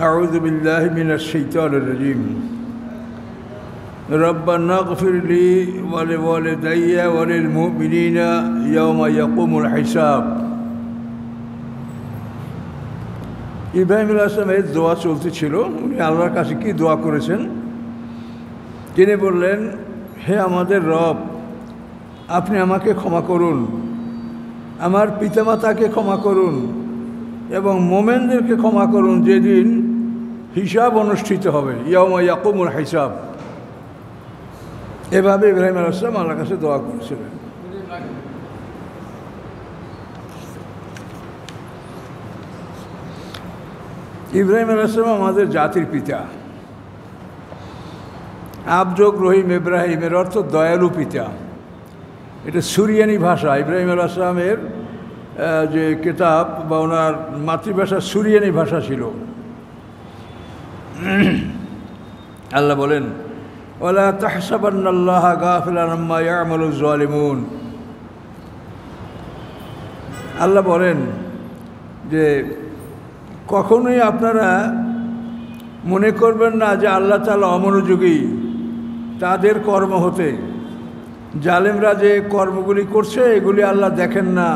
أعوذ بالله من الشيطان الرجيم ربنا اغفر لي ولوالدي وللمؤمنين يوم يقوم الحساب ইব্রাহিম আলাইহিস সালামের দোয়া চলতেছিল। উনি আল্লাহর কাছে কি দোয়া করেছেন? তিনি বললেন, হে আমাদের রব, আপনি আমাকে ক্ষমা করুন, আমার পিতামাতাকে ক্ষমা করুন এবং মোমেনদেরকে ক্ষমা করুন যেদিন হিসাব অনুষ্ঠিত হবে, ইয়াউমা ইয়াকুমুল হিসাব। এভাবে ইব্রাহিম আলাইহিস সালাম আল্লাহর কাছে দোয়া করেছিলেন। ইব্রাহিম আলাইহিস সালাম আমাদের জাতির পিতা। আবযোগ রহিম ইব্রাহিম এর অর্থ দয়ালু পিতা। এটা সুরিয়ানি ভাষা। ইব্রাহিম আলাইহিস সালামের যে কিতাব বা ওনার মাতৃভাষা সুরিয়ানি ভাষা ছিল। আল্লাহ বলেন, ওয়ালা তাহসাবান্নাল্লাহা গাফিলান আম্মা ইয়ামালুজ জালিমুন। আল্লাহ বলেন যে কখনোই আপনারা মনে করবেন না যে আল্লাহ তাআলা অমনোযোগী তাদের কর্ম হতে। জালেমরা যে কর্মগুলি করছে এগুলি আল্লাহ দেখেন না,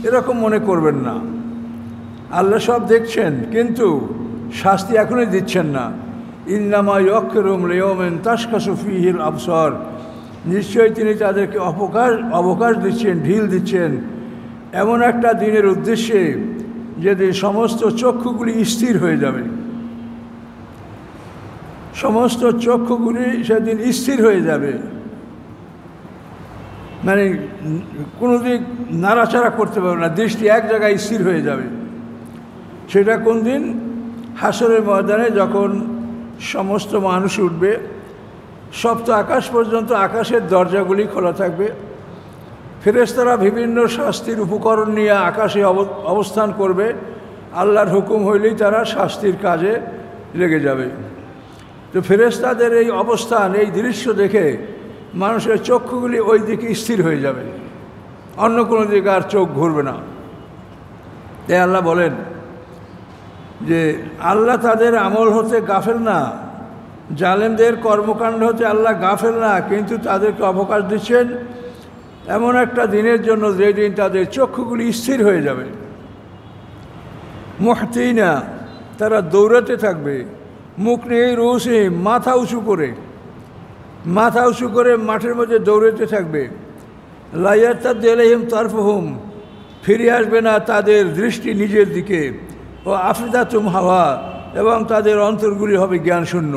এরকম মনে করবেন না। আল্লাহ সব দেখছেন, কিন্তু শাস্তি এখনই দিচ্ছেন না। ইন্নামা ইয়াখিরুহুম লিয়াউমিন তাশখাসু ফীহিল আবসার। নিশ্চয়ই তিনি তাদেরকে অবকাশ দিচ্ছেন, ঢিল দিচ্ছেন এমন একটা দিনের উদ্দেশ্যে যেদিন সমস্ত চক্ষুগুলি স্থির হয়ে যাবে। সমস্ত চক্ষুগুলি সেদিন স্থির হয়ে যাবে, মানে কোনো দিক নাড়াচাড়া করতে পারবে না, দৃষ্টি এক জায়গায় স্থির হয়ে যাবে। সেটা কোন দিন? হাসরের ময়দানে, যখন সমস্ত মানুষ উঠবে, সপ্ত আকাশ পর্যন্ত আকাশের দরজাগুলি খোলা থাকবে। ফেরেশতারা বিভিন্ন শাস্তির উপকরণ নিয়ে আকাশে অবস্থান করবে। আল্লাহর হুকুম হইলেই তারা শাস্তির কাজে লেগে যাবে। তো ফেরেশতাদের এই অবস্থান, এই দৃশ্য দেখে মানুষের চক্ষুগুলি ওই দিকে স্থির হয়ে যাবে, অন্য কোনো দিকে আর চোখ ঘুরবে না। তাই আল্লাহ বলেন যে আল্লাহ তাদের আমল হতে গাফেল না, জালেমদের কর্মকাণ্ড হতে আল্লাহ গাফেল না, কিন্তু তাদেরকে অবকাশ দিচ্ছেন এমন একটা দিনের জন্য যেদিন তাদের চক্ষুগুলি স্থির হয়ে যাবে। মুহতিনা, তারা দৌড়াতে থাকবে। মুখ নিয়ে রুসে, মাথা উঁচু করে মাঠের মধ্যে দৌড়াতে থাকবে। লা ইয়ারতাদ্দু ইলাইহিম তারফুহুম, ফিরে আসবে না তাদের দৃষ্টি নিজের দিকে। ও আফিদাতুহুম হাওয়া, এবং তাদের অন্তরগুলি হবে জ্ঞানশূন্য।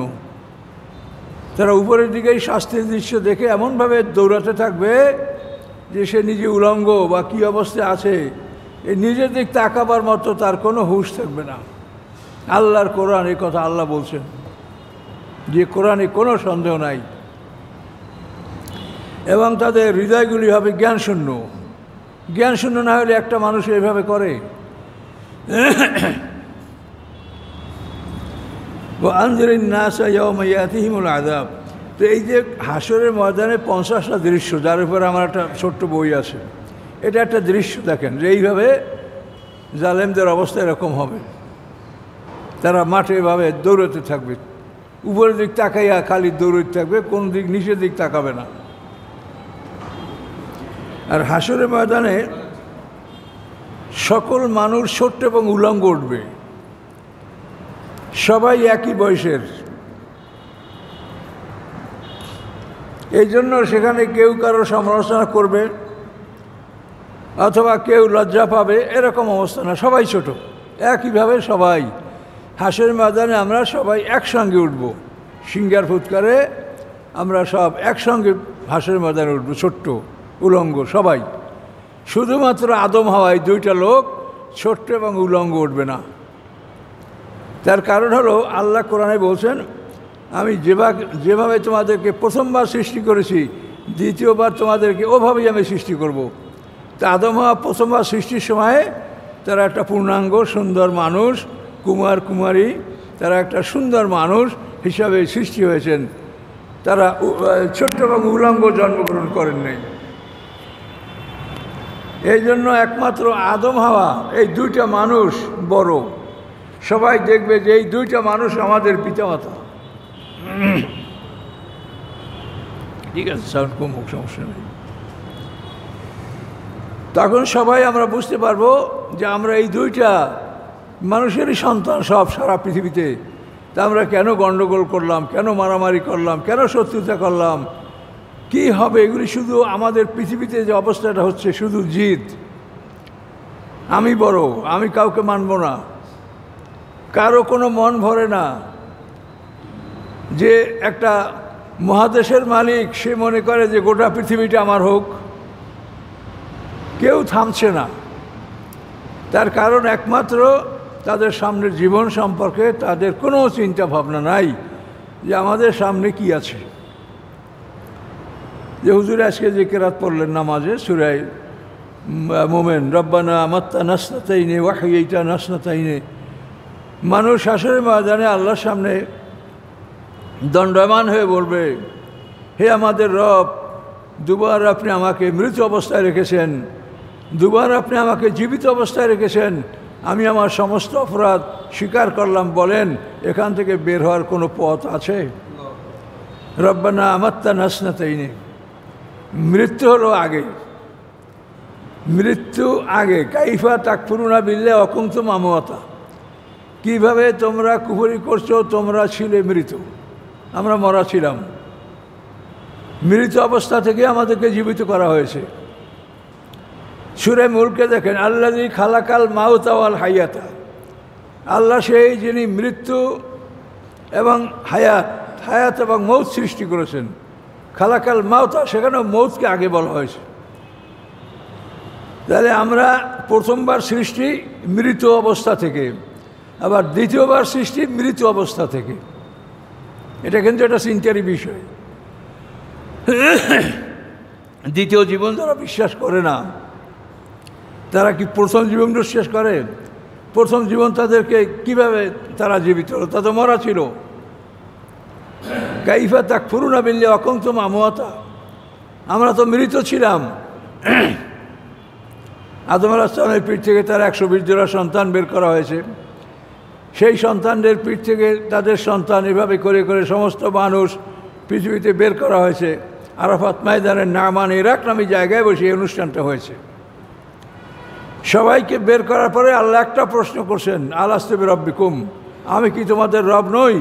তারা উপরের দিকেই শাস্তির দৃশ্য দেখে এমনভাবে দৌড়াতে থাকবে যে সে নিজে উলঙ্গ বা কী অবস্থায় আছে, এই নিজের দিক তাকাবার মতো তার কোনো হুঁশ থাকবে না। আল্লাহর কোরআন, এই কথা আল্লাহ বলছেন, যে কোরআনে কোনো সন্দেহ নাই। এবং তাদের হৃদয়গুলি হবে জ্ঞানশূন্য। জ্ঞানশূন্য না হলে একটা মানুষ এইভাবে করে। আনজিরিন নাসা ইয়াওমা ইয়াতিহিমুল আযাব। তো এই যে হাসরের ময়দানে 50টা দৃশ্য, যার উপরে আমার একটা ছোট্ট বই আছে, এটা একটা দৃশ্য দেখেন যে এইভাবে জালেমদের অবস্থা এরকম হবে। তারা মাঠে এভাবে দৌড়াতে থাকবে, উপরের দিক তাকাইয়া খালি দৌড়াতে থাকবে, কোন দিক নিচের দিক তাকাবে না। আর হাসরের ময়দানে সকল মানুষ ছোট্ট এবং উলঙ্গ উঠবে, সবাই একই বয়সের। এই জন্য সেখানে কেউ কারো সমালোচনা করবে অথবা কেউ লজ্জা পাবে, এরকম অবস্থা না। সবাই ছোট, একইভাবে সবাই হাসরের ময়দানে আমরা সবাই একসঙ্গে উঠব। সিঙ্গার ফুৎকারে আমরা সব একসঙ্গে হাসরের ময়দানে উঠব, ছোট্ট উলঙ্গ সবাই। শুধুমাত্র আদম হাওয়ায় দুইটা লোক ছোট্ট এবং উলঙ্গ উঠবে না। তার কারণ হলো আল্লাহ কোরআনে বলছেন, আমি যেভাবে তোমাদেরকে প্রথমবার সৃষ্টি করেছি, দ্বিতীয়বার তোমাদেরকে ওভাবেই আমি সৃষ্টি করব। তা আদম হাওয়া প্রথমবার সৃষ্টির সময়ে তারা একটা পূর্ণাঙ্গ সুন্দর মানুষ, কুমার কুমারী, তারা একটা সুন্দর মানুষ হিসাবে সৃষ্টি হয়েছেন। তারা ছোট্ট এবং উলঙ্গ জন্মগ্রহণ করেন নাই। এই জন্য একমাত্র আদম হাওয়া, এই দুইটা মানুষ বড়। সবাই দেখবে যে এই দুইটা মানুষ আমাদের পিতামাতা। ঠিক আছে, সাউন্ড কমুক, সমস্যা নেই। তখন সবাই আমরা বুঝতে পারবো যে আমরা এই দুইটা মানুষেরই সন্তান সব সারা পৃথিবীতে। তা আমরা কেন গণ্ডগোল করলাম, কেন মারামারি করলাম, কেন শত্রুতা করলাম, কি হবে? এগুলি শুধু আমাদের পৃথিবীতে যে অবস্থাটা হচ্ছে শুধু জিদ, আমি বড়, আমি কাউকে মানব না, কারো কোনো মন ভরে না। যে একটা মহাদেশের মালিক সে মনে করে যে গোটা পৃথিবীটা আমার হোক, কেউ থামছে না। তার কারণ একমাত্র তাদের সামনের জীবন সম্পর্কে তাদের কোনো চিন্তা ভাবনা নাই যে আমাদের সামনে কি আছে। যে হুজুর আজকে যে কেরাত পড়লেন নামাজে সূরা মুমিন, রব্বানা আমাত্তা নাসনাতাইনে ওয়াহিয়াইতা নাসনাতাইনে, মানুষ হাসরের ময়দানে আল্লাহর সামনে দণ্ডায়মান হয়ে বলবে, হে আমাদের রব, দুবার আপনি আমাকে মৃত অবস্থায় রেখেছেন, দুবার আপনি আমাকে জীবিত অবস্থায় রেখেছেন, আমি আমার সমস্ত অপরাধ স্বীকার করলাম, বলেন এখান থেকে বের হওয়ার কোনো পথ আছে? রব্বানা আমাত্তা নাসনাতাইনে, মৃত্যু হলো আগে, মৃত্যু আগে। কাইফা তাকফুরুনা বিল্লাহি ওয়া কুনতুম আমওয়াতা, কীভাবে তোমরা কুফরি করছো, তোমরা ছিলে মৃত, আমরা মরা ছিলাম, মৃত অবস্থা থেকে আমাদেরকে জীবিত করা হয়েছে। সূরা মুলকে দেখেন, আল্লাযী খালাকাল মাউতা ওয়াল হায়াতা, আল্লাহ সেই যিনি মৃত্যু এবং হায়াত, হায়াত এবং মৌত সৃষ্টি করেছেন। খালাকাল মাউতা, সেখানেও মৌতকে আগে বলা হয়েছে। তাহলে আমরা প্রথমবার সৃষ্টি মৃত অবস্থা থেকে, আবার দ্বিতীয়বার সৃষ্টি মৃত অবস্থা থেকে। এটা কিন্তু একটা চিন্তারই বিষয়। দ্বিতীয় জীবন যারা বিশ্বাস করে না, তারা কি প্রথম জীবন বিশ্বাস করে? প্রথম জীবন তাদেরকে কিভাবে তারা জীবিত হলো? তা তো মরা ছিল। কাইফা তাকফুরুনা বিল্লাহি ওয়া কুনতুম আমওয়াতা, আমরা তো মৃত ছিলাম। আদম আলাইহিস সালামের পিঠ থেকে তার 120 জোড়া সন্তান বের করা হয়েছে। সেই সন্তানদের পিঠ থেকে তাদের সন্তান, এভাবে করে করে সমস্ত মানুষ পৃথিবীতে বের করা হয়েছে। আরাফাত ময়দানের নামান ইরাক নামী জায়গায় বসে এই অনুষ্ঠানটা হয়েছে। সবাইকে বের করার পরে আল্লাহ একটা প্রশ্ন করছেন, আলাস্তু বিরাব্বিকুম, আমি কি তোমাদের রব নই?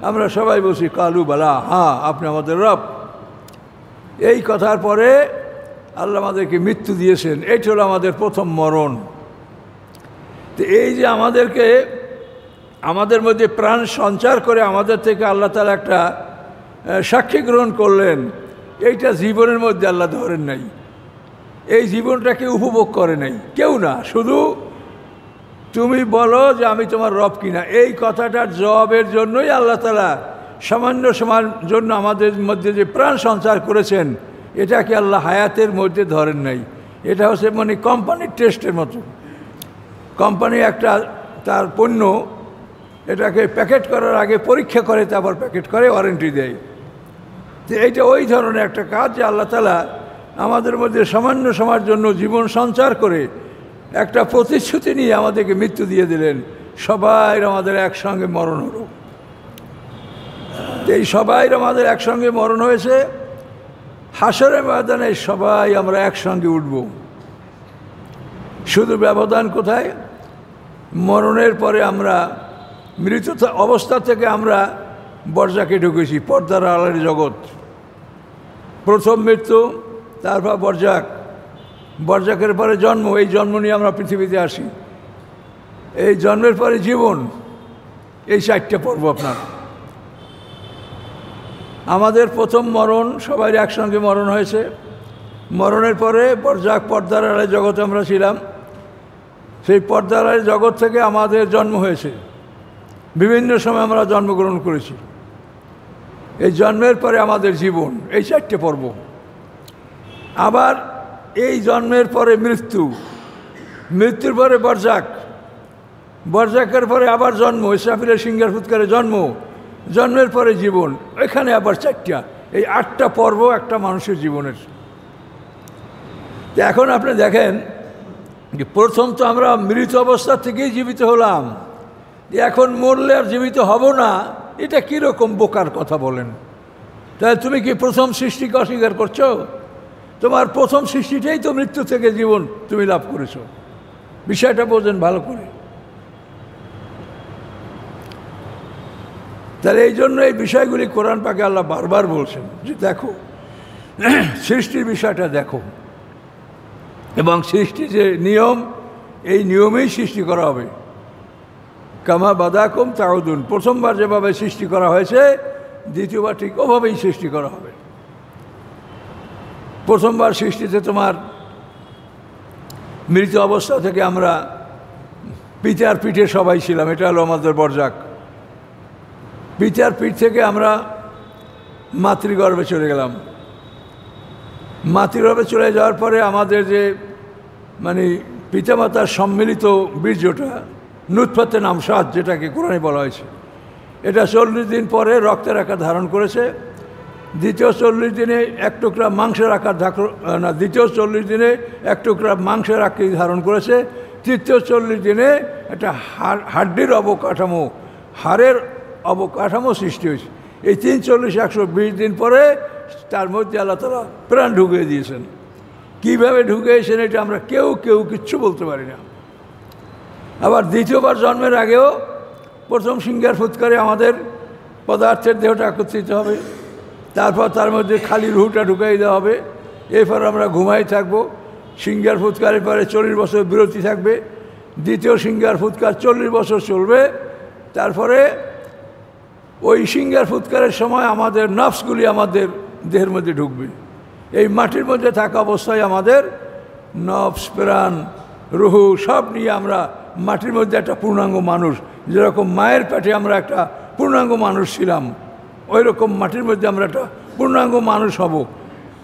আমরা সবাই বলছি কালু বালা, হ্যাঁ আপনি আমাদের রব। এই কথার পরে আল্লাহ আমাদেরকে মৃত্যু দিয়েছেন। এইটা হলো আমাদের প্রথম মরণ। তো এই যে আমাদেরকে, আমাদের মধ্যে প্রাণ সঞ্চার করে আমাদের থেকে আল্লাহ তাআলা একটা সাক্ষী গ্রহণ করলেন, এইটা জীবনের মধ্যে আল্লাহ ধরেন নাই। এই জীবনটাকে উপভোগ করে নাই কেউ না। শুধু তুমি বলো যে আমি তোমার রব কিনা, এই কথাটার জবাবের জন্যই আল্লাহ তাআলা সামান্য সময়ের জন্য আমাদের মধ্যে যে প্রাণ সঞ্চার করেছেন, এটাকে আল্লাহ হায়াতের মধ্যে ধরেন নাই। এটা হচ্ছে মানে কোম্পানির টেস্টের মতো। কোম্পানি একটা তার পণ্য এটাকে প্যাকেট করার আগে পরীক্ষা করে, তারপর প্যাকেট করে, ওয়ারেন্টি দেয়। তো এইটা ওই ধরনের একটা কাজ যে আল্লাহ তাআলা আমাদের মধ্যে সামান্য সময়ের জন্য জীবন সঞ্চার করে একটা প্রতিশ্রুতি নিয়ে আমাদেরকে মৃত্যু দিয়ে দিলেন। সবাই আমাদের একসঙ্গে মরণ হলো। এই সবাই আমাদের একসঙ্গে মরণ হয়েছে। হাসরের ময়দানে সবাই আমরা একসঙ্গে উঠব। শুধু ব্যবধান কোথায়? মরণের পরে আমরা মৃত অবস্থা থেকে আমরা বরজাকে ঢুকেছি, পর্দার আড়ালের জগৎ। প্রথম মৃত্যু, তারপর বরজাক, বরজাকের পরে জন্ম। এই জন্ম নিয়ে আমরা পৃথিবীতে আসি। এই জন্মের পরে জীবন, এই 4টে পর্ব আপনার। আমাদের প্রথম মরণ, সবাই একসঙ্গে মরণ হয়েছে। মরণের পরে বরজাক, পর্দার আড়ালের জগতে আমরা ছিলাম। সেই পর্দার আড়ালের জগৎ থেকে আমাদের জন্ম হয়েছে। বিভিন্ন সময় আমরা জন্মগ্রহণ করেছি। এই জন্মের পরে আমাদের জীবন, এই 4টে পর্ব। আবার এই জন্মের পরে মৃত্যু, মৃত্যুর পরে বরজাক, বরজাকের পরে আবার জন্ম, ইসরাফিলের সিংহার ফুৎকারে জন্ম, জন্মের পরে জীবন। এখানে আবার 4টা, এই 8টা পর্ব একটা মানুষের জীবনের। এখন আপনি দেখেন যে প্রথম তো আমরা মৃত অবস্থা থেকেই জীবিত হলাম, এখন মরলে আর জীবিত হব না, এটা কীরকম বোকার কথা বলেন? তাহলে তুমি কি প্রথম সৃষ্টিকে অস্বীকার করছো? তোমার প্রথম সৃষ্টিটাই তো মৃত্যু থেকে জীবন তুমি লাভ করেছো। বিষয়টা বোঝেন ভালো করে। তাহলে এই জন্য এই বিষয়গুলি কোরআন পাকে আল্লাহ বারবার বলছেন যে দেখো, সৃষ্টির বিষয়টা দেখো, এবং সৃষ্টির যে নিয়ম, এই নিয়মেই সৃষ্টি করা হবে। কামা বাদাকুম তাউদুন, প্রথমবার যেভাবে সৃষ্টি করা হয়েছে দ্বিতীয়বার ঠিক ওভাবেই সৃষ্টি করা হবে। প্রথমবার সৃষ্টিতে তোমার মৃত অবস্থা থেকে আমরা পিতার পিঠে সবাই ছিলাম, এটা হলো আমাদের বরজাক। পিতার পিঠ থেকে আমরা মাতৃগর্ভে চলে গেলাম। মাতৃগর্ভে চলে যাওয়ার পরে আমাদের যে মানে পিতামাতার সম্মিলিত বীর্যটা, নুতফাতে নামসাদ যেটাকে কোরআনে বলা হয়েছে, এটা 40 দিন পরে রক্তের আকার ধারণ করেছে। দ্বিতীয় 40 দিনে এক টুকরা মাংসের আকার দ্বিতীয় 40 দিনে এক টুকরা মাংসের আকার ধারণ করেছে। তৃতীয় 40 দিনে একটা হাড্ডির অবকাঠামো, হাড়ের অবকাঠামো সৃষ্টি হয়েছে। এই 3 40 120 দিন পরে তার মধ্যে আল্লাহ তাআলা প্রাণ ঢুকিয়ে দিয়েছেন। কীভাবে ঢুকিয়েছেন এটা আমরা কেউ কিচ্ছু বলতে পারি না। আবার দ্বিতীয়বার জন্মের আগেও প্রথম সিঙ্গার ফুৎকারে আমাদের পদার্থের দেহটা একত্রিত হবে, তারপর তার মধ্যে খালি রুহটা ঢুকাই দেওয়া হবে। এরপর আমরা ঘুমাই থাকবো। সিঙ্গার ফুৎকারের পরে 40 বছর বিরতি থাকবে। দ্বিতীয় সিঙ্গার ফুৎকার 40 বছর চলবে। তারপরে ওই সিঙ্গার ফুৎকারের সময় আমাদের নফসগুলি আমাদের দেহের মধ্যে ঢুকবে। এই মাটির মধ্যে থাকা অবস্থায় আমাদের নফস, প্রাণ, রুহু সব নিয়ে আমরা মাটির মধ্যে একটা পূর্ণাঙ্গ মানুষ, যেরকম মায়ের পেটে আমরা একটা পূর্ণাঙ্গ মানুষ ছিলাম, ওই রকম মাটির মধ্যে আমরা একটা পূর্ণাঙ্গ মানুষ হব।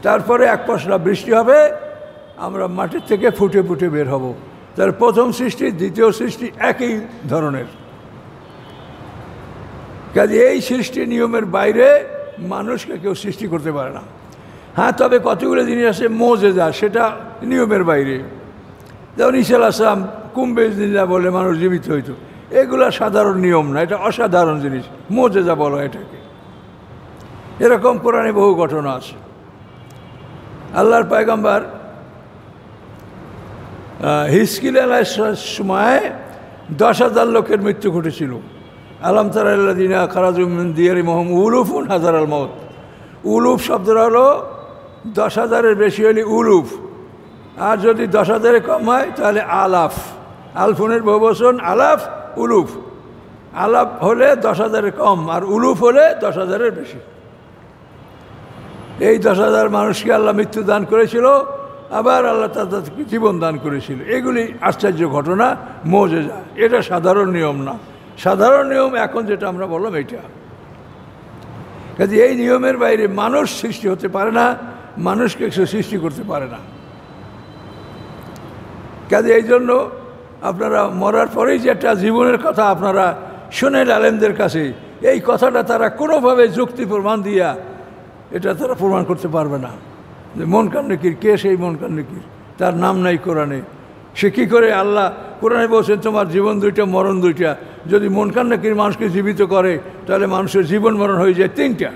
তারপরে এক পশলা বৃষ্টি হবে, আমরা মাটির থেকে ফুটে ফুটে বের হব। তার প্রথম সৃষ্টি দ্বিতীয় সৃষ্টি একই ধরনের। কাজে এই সৃষ্টি নিয়মের বাইরে মানুষকে কেউ সৃষ্টি করতে পারে না। হ্যাঁ, তবে কতগুলো জিনিস আছে মোজেজা, সেটা নিয়মের বাইরে। যেমন ঈসা আলাইহিস সালাম কুম্ভেজনিল্লা বলে মানুষ জীবিত হইতো, এগুলো সাধারণ নিয়ম না, এটা অসাধারণ জিনিস, মোজেজা বলো এটাকে। এরকম কোরআনে বহু ঘটনা আছে। আল্লাহর পয়গম্বর হিজকিল আলাইহিস সময় 10,000 লোকের মৃত্যু ঘটেছিল। আলাম তারা আল্লাযিনা খারাজু মিন দিয়ারিহিম উলুফুন হাযারাল মাউত। উলুফ শব্দটা হলো 10,000-এর বেশি হলে উলুফ, আর যদি 10,000-এর কম হয় তাহলে আলাফ। আলফুনের বহুবচন আলাফ, উলুফ। আলাফ হলে 10,000-এর কম, আর উলুফ হলে 10,000-এর বেশি। এই 10,000 মানুষকে আল্লাহ মৃত্যু দান করেছিল, আবার আল্লাহ তাদেরকে জীবন দান করেছিল। এগুলি আশ্চর্য ঘটনা, মোজেজা। এটা সাধারণ নিয়ম না। সাধারণ নিয়ম এখন যেটা আমরা বললাম এইটা। কাজে এই নিয়মের বাইরে মানুষ সৃষ্টি হতে পারে না, মানুষকে সে সৃষ্টি করতে পারে না। কাজে এই জন্য আপনারা মরার পরেই যে একটা জীবনের কথা আপনারা শোনেন আলেমদের কাছে, এই কথাটা তারা কোনোভাবে যুক্তি প্রমাণ দিয়া এটা তারা প্রমাণ করতে পারবে না। যে মুনকার নাকির কে, সেই মুনকার নাকির, তার নাম নাই কোরআনে। সে কী করে? আল্লাহ কোরআনে বলছেন তোমার জীবন দুইটা, মরণ দুইটা। যদি মুনকার নাকির মানুষকে জীবিত করে তাহলে মানুষের জীবন মরণ হয়ে যায় 3টা।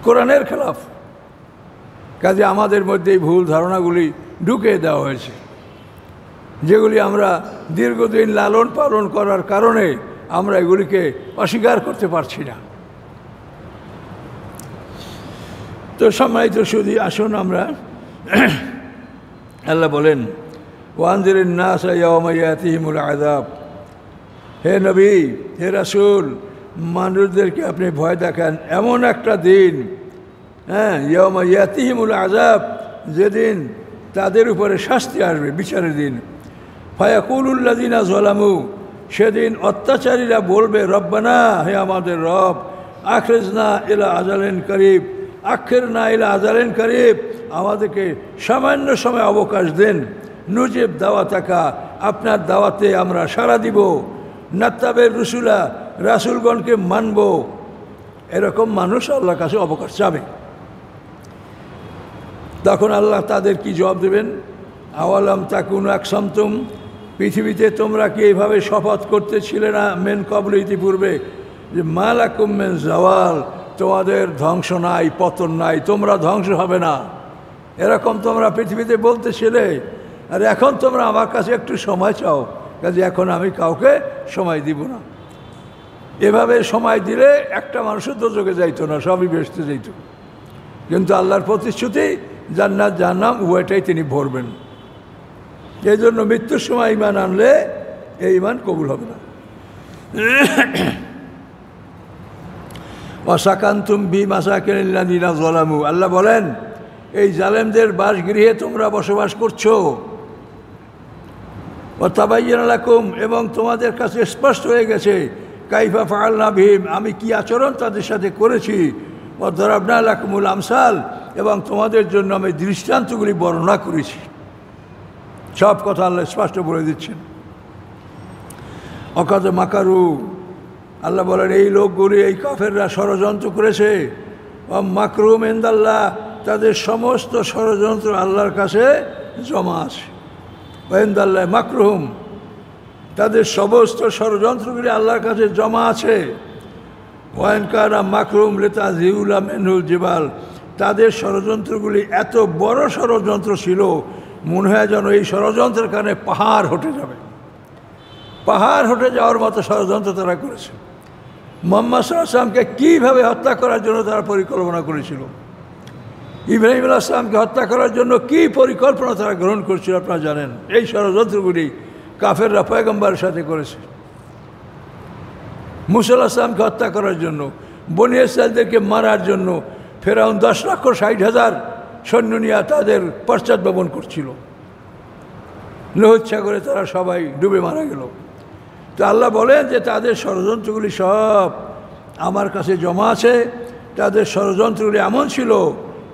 কোরআনের খেলাফ। কাজে আমাদের মধ্যে এই ভুল ধারণাগুলি ঢুকে দেওয়া হয়েছে, যেগুলি আমরা দীর্ঘদিন লালন পালন করার কারণে আমরা এগুলিকে অস্বীকার করতে পারছি না। তো সম্মানিত সুধী, আসুন আমরা, আল্লাহ বলেন ওয়ানজিরিন নাস ইয়াওমা ইয়াতিহিমুল আযাব। হে নবী, হে রাসূল, মানুষদেরকে আপনি ভয় দেখান এমন একটা দিন, ইয়াওমা ইয়াতিহিমুল আযাব, যেদিন তাদের উপরে শাস্তি আসবে, বিচারের দিন। ফায়াকুলুল্লাযিনা যালামু, সেদিন অত্যাচারীরা বলবে রব্বানা, হে আমাদের রব, আখরিজনা ইলা আজালিন করিব, আখিরনা ইলা আজালিন করিব, আমাদেরকে সামান্য সময় অবকাশ দেন। নুজিব দাওয়াতাকা, আপনার দাওয়াতে আমরা সাড়া দিব। নাত্তাবের রসুলা, রাসুলগণকে মানব। এরকম মানুষ আল্লাহর কাছে অবকাশ চাবে। তখন আল্লাহ তাদের কি জবাব দেবেন? আওয়ালাম তাকুনু আকসামতুম পৃথিবীতে তোমরা কি এইভাবে শপথ করতেছিলে না মেন কবল ইতিপূর্বে যে মালাকুম মেন জাওয়াল, তোমাদের ধ্বংস নাই, পতন নাই, তোমরা ধ্বংস হবে না, এরকম তোমরা পৃথিবীতে বলতেছিলে। আর এখন তোমরা আমার কাছে একটু সময় চাও, কাজে এখন আমি কাউকে সময় দিব না। এভাবে সময় দিলে একটা মানুষও দোজখে যাইতো না, সবই বেহেশতে যাইত। কিন্তু আল্লাহর প্রতিশ্রুতি জান্নাত জাহান্নাম উভয়টাই তিনি ভরবেন। এই জন্য মৃত্যুর সময় ঈমান আনলে এই ঈমান কবুল হবে না। ওয়াসাকান্তুম বি মাসাকিনিল্লাযিনা যালামু, আল্লাহ বলেন এই জালেমদের বাসগৃহে তোমরা বসবাস করছো। ওয়া তাবায়্যানা লাকুম, এবং তোমাদের কাছে স্পষ্ট হয়ে গেছে কাইফা ফাআলনা বিহিম, আমি কি আচরণ তাদের সাথে করেছি। ওয়া দারাবনা লাকুমুল আমসাল, এবং তোমাদের জন্য আমি দৃষ্টান্তগুলি বর্ণনা করেছি। সব কথা আল্লাহ স্পষ্ট বলে দিচ্ছেন। অকাদ মাকারু, আল্লাহ বলেন এই লোকগুলি, এই কাফেররা ষড়যন্ত্র করেছে। মাকরুম ইনদাল্লাহ, তাদের সমস্ত ষড়যন্ত্র আল্লাহর কাছে জমা আছে। ইনদাল্লাহ মাকরুম, তাদের সমস্ত ষড়যন্ত্রগুলি আল্লাহর কাছে জমা আছে। ওয়াইনকানা মাকরুম লিতাজিউলা মিনহুল জিবাল, তাদের ষড়যন্ত্রগুলি এত বড় ষড়যন্ত্র ছিল, মনে হয় যেন এই ষড়যন্ত্রের কারণে পাহাড় হটে যাবে। পাহাড় হটে যাওয়ার মতো ষড়যন্ত্র তারা করেছে। মুহাম্মদ সাল্লাল্লাহু আলাইহি ওয়াসাল্লামকে কীভাবে হত্যা করার জন্য তারা পরিকল্পনা করেছিল, ইব্রাহিম আলাইহিস সালামকে হত্যা করার জন্য কী পরিকল্পনা তারা গ্রহণ করেছিল আপনারা জানেন। এই ষড়যন্ত্রগুলি কাফেররা পয়গম্বরের সাথে করেছে। মুসা আলাইহিস সালামকে হত্যা করার জন্য, বনী ইসরাঈলদেরকে মারার জন্য ফেরাউন 10,60,000 সৈন্য নিয়ে তাদের পশ্চাৎভ্রমণ করছিল। লোহিত সাগরে তারা সবাই ডুবে মারা গেল। তো আল্লাহ বলেন যে তাদের ষড়যন্ত্রগুলি সব আমার কাছে জমা আছে। তাদের ষড়যন্ত্রগুলি এমন ছিল,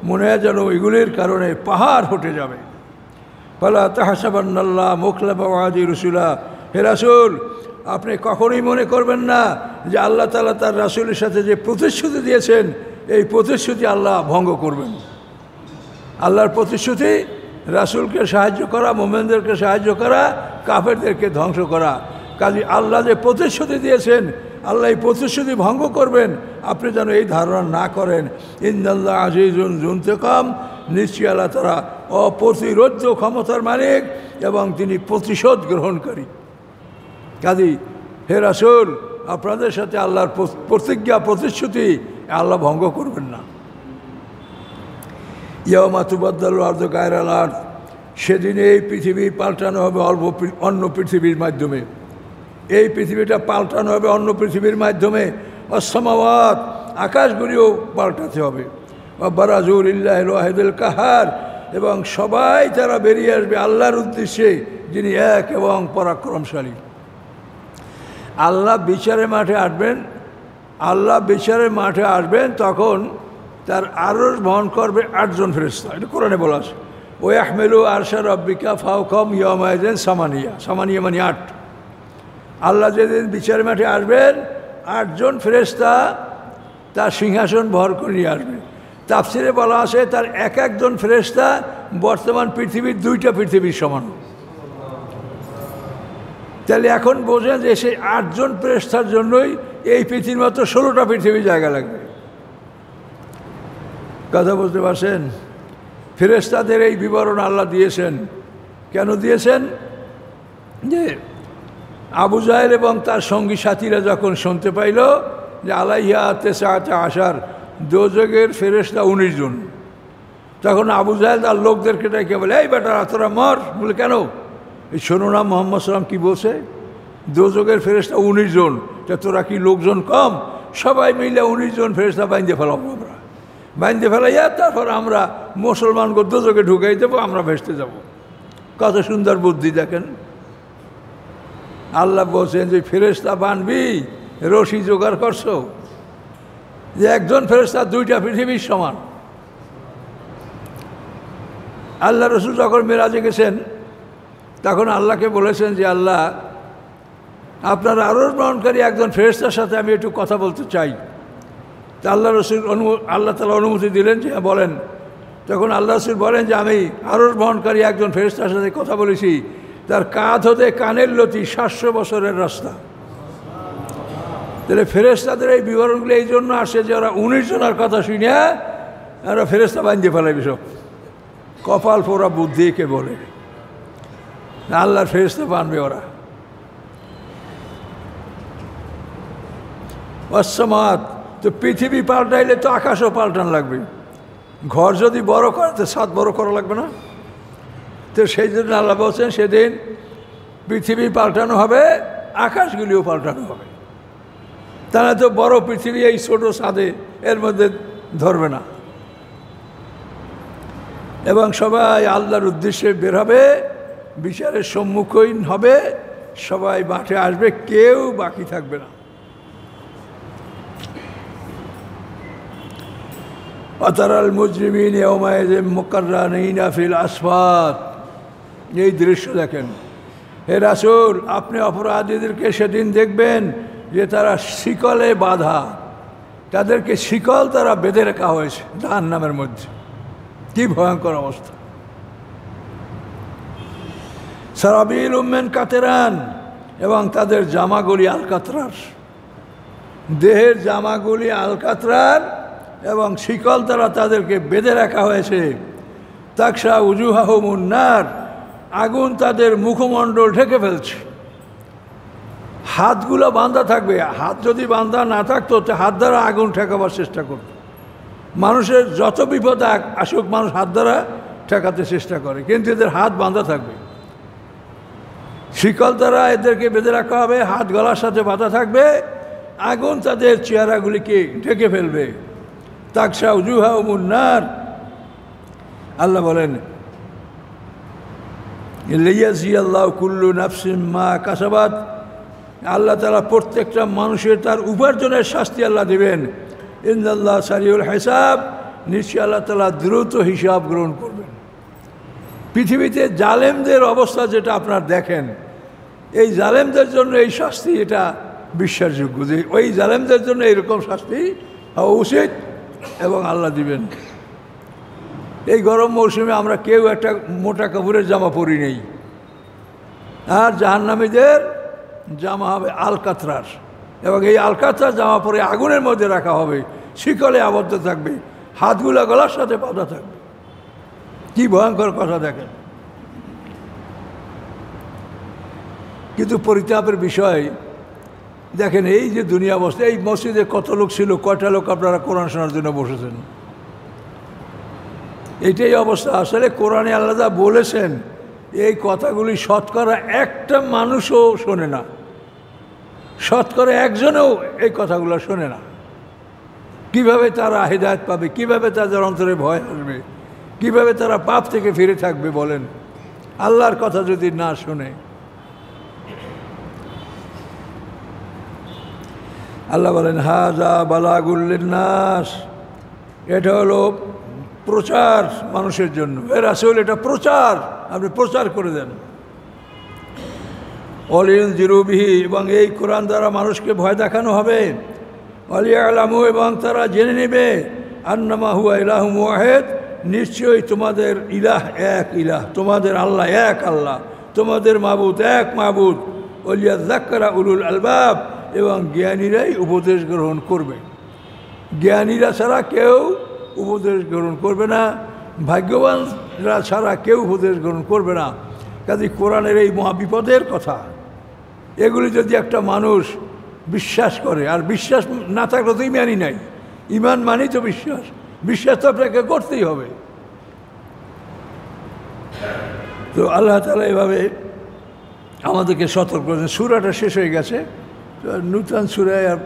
মনে হয় যেন এগুলির কারণে পাহাড় হটে যাবে। ফালা তাহসাবান্নাল্লাহ মুখলাফা ওয়াদি রাসূলা, হে রাসূল আপনি কখনোই মনে করবেন না যে আল্লাহ তাআলা তার রাসূলের সাথে যে প্রতিশ্রুতি দিয়েছেন এই প্রতিশ্রুতি আল্লাহ ভঙ্গ করবেন। আল্লাহর প্রতিশ্রুতি রাসূলকে সাহায্য করা, মুমিনদেরকে সাহায্য করা, কাফেরদেরকে ধ্বংস করা। কাজে আল্লাহ যে প্রতিশ্রুতি দিয়েছেন আল্লাহ এই প্রতিশ্রুতি ভঙ্গ করবেন, আপনি যেন এই ধারণা না করেন। ইন্নাল্লাহ আজিজুন যুনতাকাম, নিশ্চয়ই আল্লাহ তারা অপ্রতিরোধ্য ক্ষমতার মালিক এবং তিনি প্রতিশোধ গ্রহণকারী। কাজে হে রাসূল আপনাদের সাথে আল্লাহর প্রতিজ্ঞা প্রতিশ্রুতি আল্লাহ ভঙ্গ করবেন না। ইয়াওমা তুবাদদালুল আরদু গায়রাল আরদ, সেদিনে এই পৃথিবী পাল্টানো হবে অন্য পৃথিবীর মাধ্যমে। এই পৃথিবীটা পাল্টানো হবে অন্য পৃথিবীর মাধ্যমে। আসসামাওয়াত, আকাশগুলিও পাল্টাতে হবে। বারাজু লিল্লাহিল ওয়াহিদুল কাহার, এবং সবাই তারা বেরিয়ে আসবে আল্লাহর উদ্দেশ্যে যিনি এক এবং পরাক্রমশালী। আল্লাহ বিচারের মাঠে আসবেন, আল্লাহ বিচারের মাঠে আসবেন, তখন তার আরশ বহন করবে 8 জন ফেরেশতা। এটা কোরআনে বলা আছে। ওই আহমেলু আরশা রব্বিকা ফাওকাহুম ইয়াওমাইযিন সামানিয়া, সামানিয়া মানে 8। আল্লাহ যেদিন বিচারের মাঠে আসবেন 8 জন ফেরেশতা তার সিংহাসন ভর করে নিয়ে আসবে। তাফসিরে বলা আছে তার এক একজন ফেরেশতা বর্তমান পৃথিবীর 2টা পৃথিবীর সমান। তাহলে এখন বোঝেন যে সেই 8 জন ফেরেশতার জন্যই এই পৃথিবীর মতো 16টা পৃথিবীর জায়গা লাগবে। কথা বলতে পারছেন? ফেরেশতাদের এই বিবরণ আল্লাহ দিয়েছেন। কেন দিয়েছেন? যে আবু জাহেল এবং তার সঙ্গী সাথীরা যখন শুনতে পাইল যে আলাইহা তেসাআতা আশার, দোজখের ফেরেশতা 19 জন, তখন আবু জাহেল তার লোকদেরকে ডেকে বলে, এই বেটা তোরা মর। বলে কেন? এই শোনো না মুহাম্মদ সাল্লাল্লাহু আলাইহি ওয়াসাল্লাম কী বলছে, দোজখের ফেরেশতা 19 জন, তা তোরা কি লোকজন কম? সবাই মিলে 19 জন ফেরেশতা বাইন্ধে ফেলাবো, আমরা বাইন্ধে ফেলাইয়া তারপর আমরা মুসলমানকে দোজখে ঢুকাই দেবো, আমরা ভেসতে যাব। কত সুন্দর বুদ্ধি দেখেন। আল্লাহ বলছেন যে ফেরেশতা বানবি, রশি জোগাড় করছো, যে একজন ফেরেশতা 2টা পৃথিবীর সমান। আল্লাহ রসুল যখন মেরাজে গেছেন তখন আল্লাহকে বলেছেন যে আল্লাহ আপনার আরশ বহনকারী একজন ফেরেশতার সাথে আমি একটু কথা বলতে চাই। তা আল্লাহ রসুল আল্লাহ তাআলা অনুমতি দিলেন যে বলেন। তখন আল্লাহ রসুল বলেন যে আমি আরশ বহনকারী একজন ফেরেশতার সাথে কথা বলেছি, তার কাঁধ হতে কানের লতি 700 বছরের রাস্তা। তাহলে ফেরেশতাদের এই বিবরণগুলো এই জন্য আসে যে ওরা 19 জনের কথা শুনে ওরা ফেরেশতা বাঁধিয়ে ফেলাবে সব। কপাল পোড়া বুদ্ধিকে বলে, আল্লাহর ফেরেশতা বানবে ওরা। অসমাত, তো পৃথিবী পাল্টাইলে তো আকাশও পাল্টান লাগবে। ঘর যদি বড় করে তো ছাদ বড় করা লাগবে না? তো সেই জন্য আল্লাহ বলছেন সেদিন পৃথিবী পাল্টানো হবে, আকাশগুলিও পাল্টানো হবে। তারা তো বড় পৃথিবী এই ছোট ছাদে এর মধ্যে ধরবে না। এবং সবাই আল্লাহর উদ্দেশ্যে বের হবে, বিচারের সম্মুখীন হবে, সবাই মাঠে আসবে, কেউ বাকি থাকবে না। অতারাল মুজরিমিন ইয়াওমাইযিন মুকাররানিনা ফিল আসফাত, এই দৃশ্য দেখেন। হে রাসূল, আপনি অপরাধীদেরকে সেদিন দেখবেন যে তারা শিকলে বাঁধা, তাদেরকে শিকল তারা বেঁধে রাখা হয়েছে জাহান্নামের মধ্যে। কি ভয়ঙ্কর অবস্থা! সারাবিল উম্মেন কাতেরান, এবং তাদের জামাগুলি আলকাতরার, দেহের জামাগুলি আলকাতরার এবং শিকল দ্বারা তাদেরকে বেঁধে রাখা হয়েছে। তাকশা উজুহাহুমুন নার, আগুন তাদের মুখমণ্ডল ঢেকে ফেলছে। হাতগুলো বাঁধা থাকবে, হাত যদি বাঁধা না থাকতো তো হাত দ্বারা আগুন ঠেকাবার চেষ্টা করত। মানুষের যত বিপদ আসুক মানুষ হাত দ্বারা ঠেকাতে চেষ্টা করে, কিন্তু এদের হাত বাঁধা থাকবে। শিকল দ্বারা এদেরকে বেঁধে রাখা হবে, হাত গলার সাথে বাঁধা থাকবে, আগুন তাদের চেহারাগুলিকে ঢেকে ফেলবে। তাকশা উজুহাহুমুন নার, আল্লাহ বলেন লিয়াজিয়াল্লাহু কুল্লু নাফসিন মা কাসাবাত, আল্লাহ তাআলা প্রত্যেকটা মানুষের তার উপার্জনের শাস্তি আল্লাহ দেবেন। ইন্নাল্লাহ সারিউল হিসাব, নিশ্চয় আল্লাহ তাআলা দ্রুত হিসাব গ্রহণ করবেন। পৃথিবীতে জালেমদের অবস্থা যেটা আপনারা দেখেন, এই জালেমদের জন্য এই শাস্তি এটা বিশ্বাসযোগ্য যে ওই জালেমদের জন্য এইরকম শাস্তি হওয়া উচিত এবং আল্লাহ দিবেন। এই গরম মৌসুমে আমরা কেউ একটা মোটা কাপড়ের জামা পরি নেই, আর জাহান্নামীদের জামা হবে আলকাতরার, এবং এই আলকাতরার জামা পরে আগুনের মধ্যে রাখা হবে, শিকলে আবদ্ধ থাকবে, হাতগুলো গলার সাথে বাঁধা থাকবে। কি ভয়ঙ্কর কথা দেখেন! কিন্তু পরিতাপের বিষয় দেখেন, এই যে দুনিয়া অবস্থা, এই মসজিদে কত লোক ছিল, কয়টা লোক আপনারা কোরআন শোনার জন্য বসেছেন? এইটাই অবস্থা। আসলে কোরআনে আল্লাহ যা বলেছেন এই কথাগুলি শতকরা একটা মানুষও শোনে না, শতকরা একজনেও এই কথাগুলো শোনে না। কিভাবে তারা হেদায়েত পাবে, কিভাবে তাদের অন্তরে ভয় আসবে, কিভাবে তারা পাপ থেকে ফিরে থাকবে বলেন, আল্লাহর কথা যদি না শোনে? আল্লাহ বলেন হাযা বালাগুল লিন্নাস, এটা হলো প্রচার মানুষের জন্য। এর আসলে এটা প্রচার, আপনি প্রচার করে দেন। ওয়ালিউনজিরু বিহি, এবং এই কোরআন দ্বারা মানুষকে ভয় দেখানো হবে। ওয়ালিয়ালামু, এবং তারা জেনে নেবে আন্নামা হুয়া ইলাহুম ওয়াহিদ, নিশ্চয়ই তোমাদের ইলাহ এক ইলাহ, তোমাদের আল্লাহ এক আল্লাহ, তোমাদের মাবুদ এক মাবুদ। ওয়ালিয়াযাক্কারা উলুল আলবাব, এবং জ্ঞানীরাই উপদেশ গ্রহণ করবে। জ্ঞানীরা ছাড়া কেউ উপদেশ গ্রহণ করবে না, ভাগ্যবানরা ছাড়া কেউ উপদেশ গ্রহণ করবে না। কাজে কোরআনের এই মহাবিপদের কথা, এগুলি যদি একটা মানুষ বিশ্বাস করে, আর বিশ্বাস না থাকলে তো ইমানই নাই। ইমান মানেই তো বিশ্বাস, বিশ্বাস তো আপনাকে করতেই হবে। তো আল্লাহ তাআলা এভাবে আমাদেরকে সতর্ক করেছেন। সূরাটা শেষ হয়ে গেছে, নূতন সূরায় আর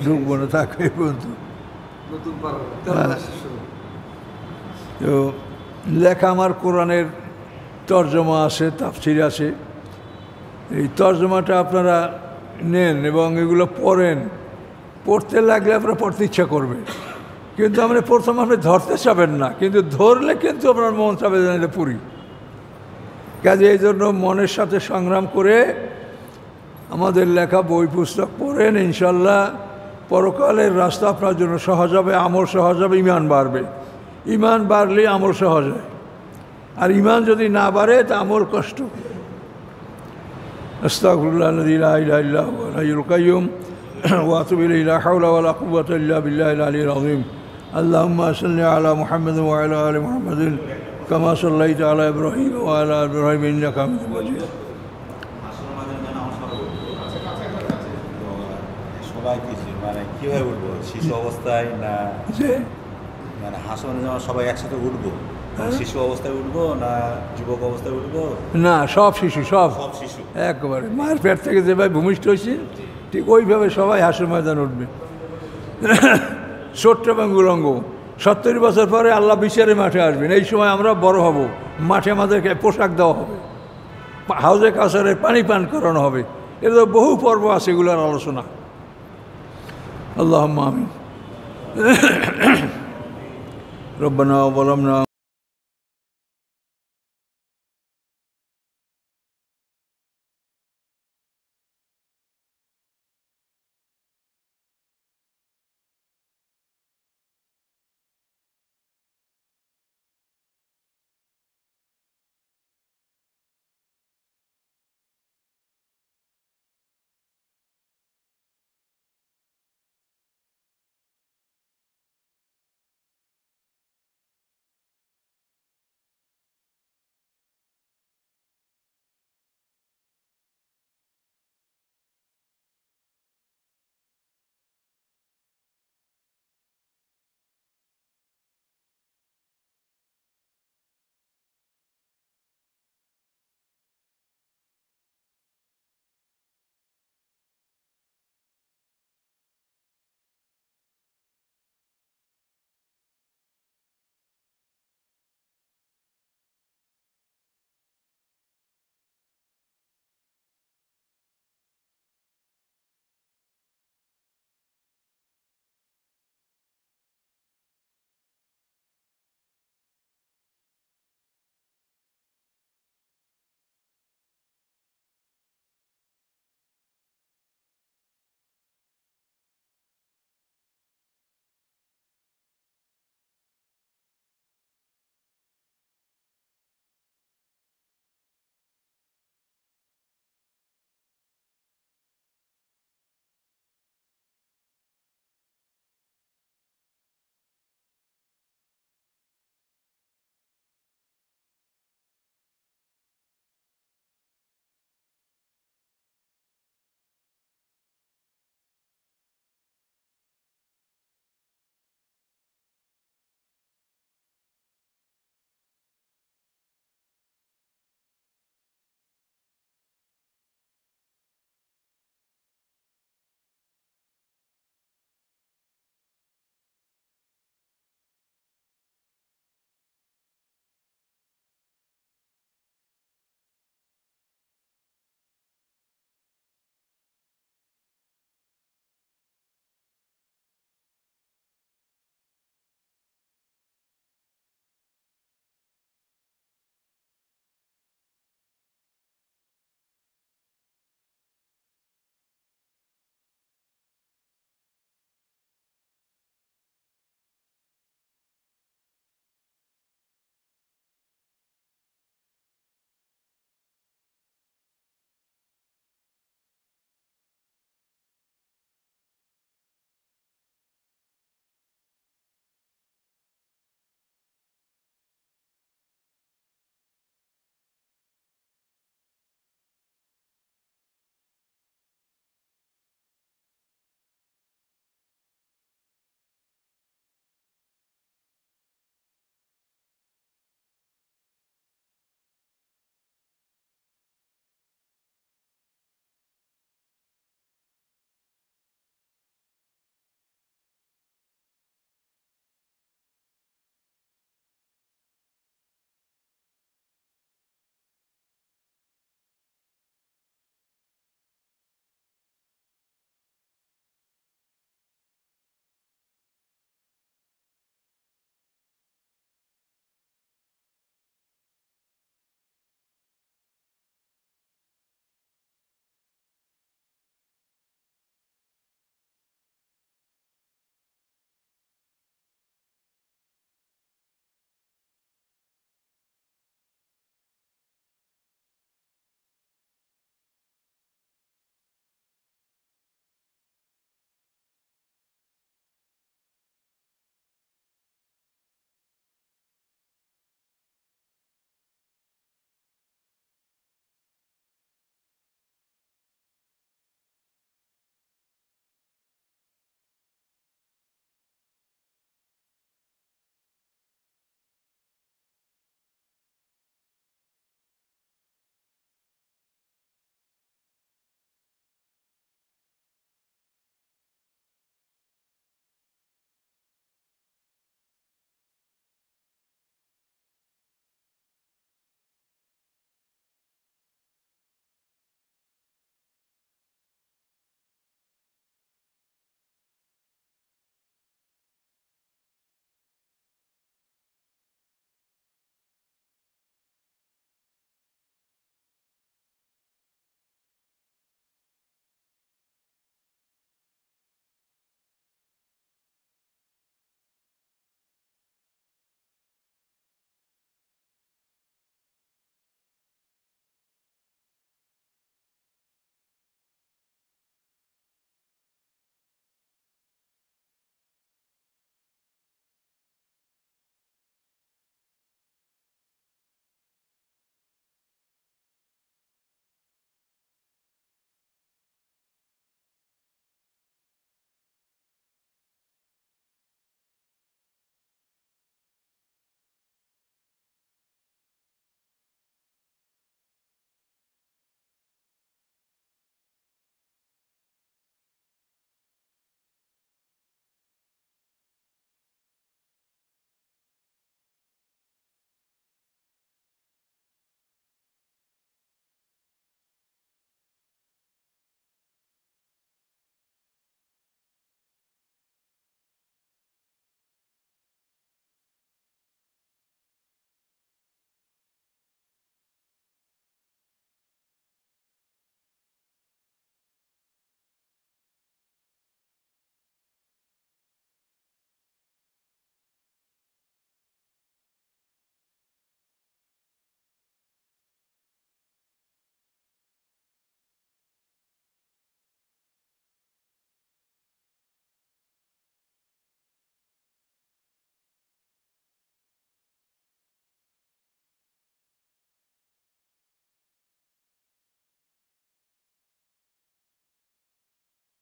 ঢুকবো না, থাকবে এই পর্যন্ত। তো লেখা আমার কোরআনের তর্জমা আছে, তাফসীর আছে। এই তর্জমাটা আপনারা নেন এবং এগুলো পড়েন, পড়তে লাগলে আপনারা পড়তে ইচ্ছা করবে, কিন্তু আমরা প্রথম আপনি ধরতে চাবেন না, কিন্তু ধরলে কিন্তু আপনার মন চাবে জানলে পড়ি। কাজে এই জন্য মনের সাথে সংগ্রাম করে আমাদের লেখা বই পুস্তক পড়েন, ইনশাল্লাহ পরকালের রাস্তা আপনার জন্য সহজ হবে, আমল সহজ হবে, ইমান বাড়বে। ইমান বাড়লে আমল সহজ হয়। আর ইমান যদি না বাড়ে তা আমল কষ্ট। আস্তাগফিরুল্লাহ আল্লাযী লা ইলাহা ইল্লা হুয়াল হাইয়ুল কাইয়্যুম ওয়া আতুবু ইলাইহি লা হাওলা ওয়া লা কুওয়াতা ইল্লা বিল্লাহিল আলিয়্যিল আযীম। আল্লাহুম্মা সাল্লি আলা মুহাম্মাদিন ওয়া আলা আলি মুহাম্মাদিন কামা সাল্লাইতা আলা ইব্রাহিম ওয়া আলা আলি ইব্রাহিম ইন্নাকা হামিদুম মাজিদ। সবাই কিছু মানে কীভাবে উঠবো, শিশু অবস্থায় না মানে হাসনের জন্য সবাই একসাথে উঠবো, শিশু অবস্থায় উঠবো না যুবক অবস্থায় উঠবো? না, সব শিশু, সব শিশু একবারে মায়ের পেট থেকে যেভাবে ভূমিষ্ঠ হয়েছে ঠিক ওইভাবে সবাই হাসর ময়দান উঠবে। ছোট্ট এবং উলঙ্গ 70 বছর পরে আল্লাহ বিচারে মাঠে আসবেন। এই সময় আমরা বড় হব, মাঠে আমাদেরকে পোশাক দেওয়া হবে, হাউজে কাছারে পানি পান করানো হবে। এটা তো বহু পর্ব আছে, এগুলোর আলোচনা। আল্লাহুম্মা আমিন। রব্বানা ওয়া যালামনা